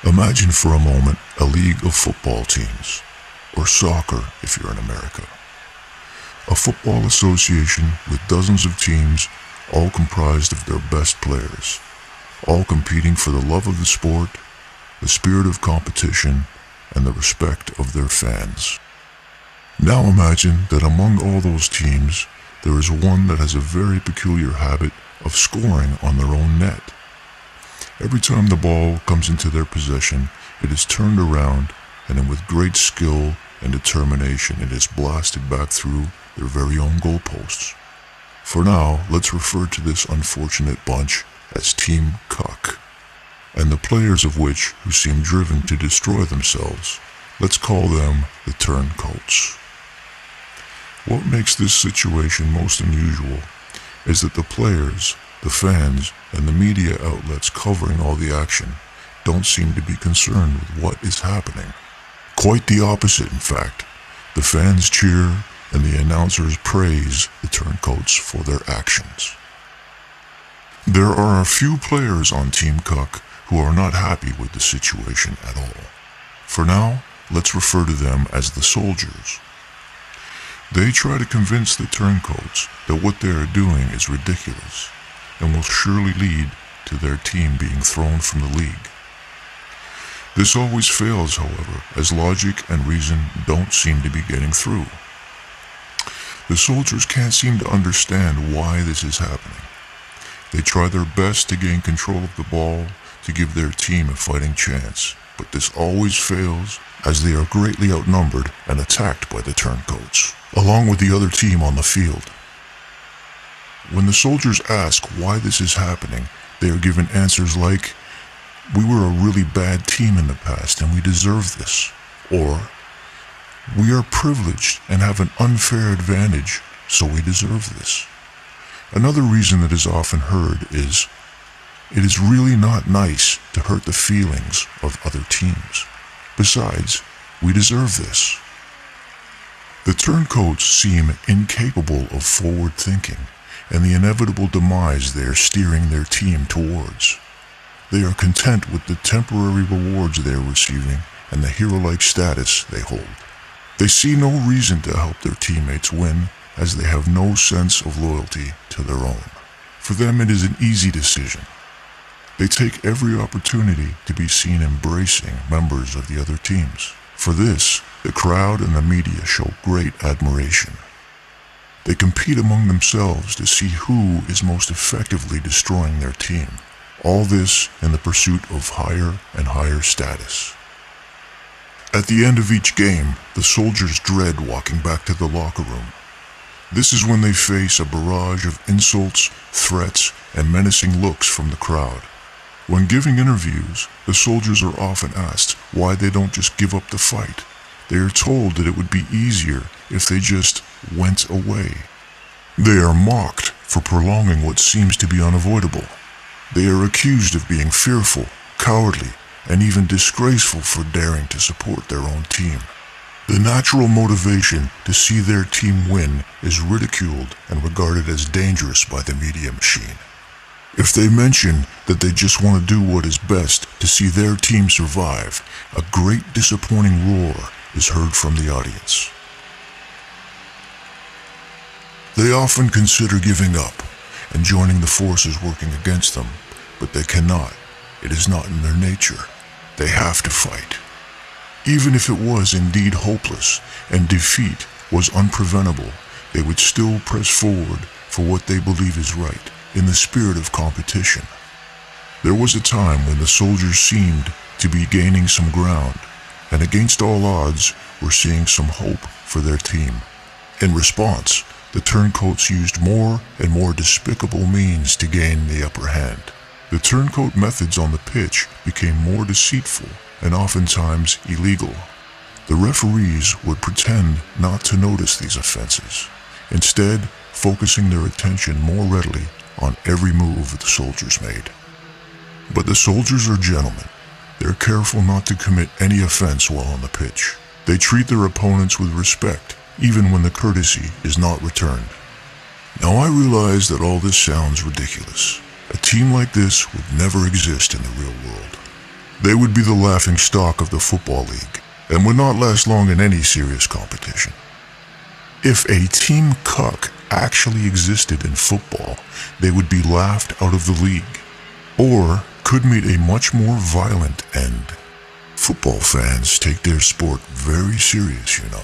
Imagine for a moment a league of football teams, or soccer if you're in America. A football association with dozens of teams, all comprised of their best players, all competing for the love of the sport, the spirit of competition, and the respect of their fans. Now imagine that among all those teams, there is one that has a very peculiar habit of scoring on their own net. Every time the ball comes into their possession, it is turned around, and then with great skill and determination, it is blasted back through their very own goalposts. For now, let's refer to this unfortunate bunch as Team Cuck, and the players of which who seem driven to destroy themselves. Let's call them the Turncoats. What makes this situation most unusual is that the players, the fans, and the media outlets covering all the action don't seem to be concerned with what is happening. Quite the opposite, in fact. The fans cheer and the announcers praise the Turncoats for their actions. There are a few players on Team Cuck who are not happy with the situation at all. For now, let's refer to them as the soldiers. They try to convince the Turncoats that what they are doing is ridiculous and will surely lead to their team being thrown from the league. This always fails, however, as logic and reason don't seem to be getting through. The soldiers can't seem to understand why this is happening. They try their best to gain control of the ball to give their team a fighting chance, but this always fails as they are greatly outnumbered and attacked by the Turncoats, along with the other team on the field. When the soldiers ask why this is happening, they are given answers like, "We were a really bad team in the past and we deserve this," or, "We are privileged and have an unfair advantage, so we deserve this." Another reason that is often heard is, "It is really not nice to hurt the feelings of other teams. Besides, we deserve this." The Turncoats seem incapable of forward thinking and the inevitable demise they are steering their team towards. They are content with the temporary rewards they are receiving and the hero-like status they hold. They see no reason to help their teammates win, as they have no sense of loyalty to their own. For them, it is an easy decision. They take every opportunity to be seen embracing members of the other teams. For this, the crowd and the media show great admiration. They compete among themselves to see who is most effectively destroying their team. All this in the pursuit of higher and higher status. At the end of each game, the soldiers dread walking back to the locker room. This is when they face a barrage of insults, threats, and menacing looks from the crowd. When giving interviews, the soldiers are often asked why they don't just give up the fight. They are told that it would be easier if they just went away. They are mocked for prolonging what seems to be unavoidable. They are accused of being fearful, cowardly, and even disgraceful for daring to support their own team. The natural motivation to see their team win is ridiculed and regarded as dangerous by the media machine. If they mention that they just want to do what is best to see their team survive, a great disappointing roar is heard from the audience. They often consider giving up and joining the forces working against them, but they cannot. It is not in their nature. They have to fight. Even if it was indeed hopeless and defeat was unpreventable, they would still press forward for what they believe is right, in the spirit of competition. There was a time when the soldiers seemed to be gaining some ground, and against all odds were seeing some hope for their team. In response, the Turncoats used more and more despicable means to gain the upper hand. The Turncoat methods on the pitch became more deceitful and oftentimes illegal. The referees would pretend not to notice these offenses, instead focusing their attention more readily on every move the soldiers made. But the soldiers are gentlemen. They're careful not to commit any offense while on the pitch. They treat their opponents with respect, even when the courtesy is not returned. Now I realize that all this sounds ridiculous. A team like this would never exist in the real world. They would be the laughing stock of the Football League and would not last long in any serious competition. If a Team Cuck actually existed in football, they would be laughed out of the league, or could meet a much more violent end. Football fans take their sport very serious, you know.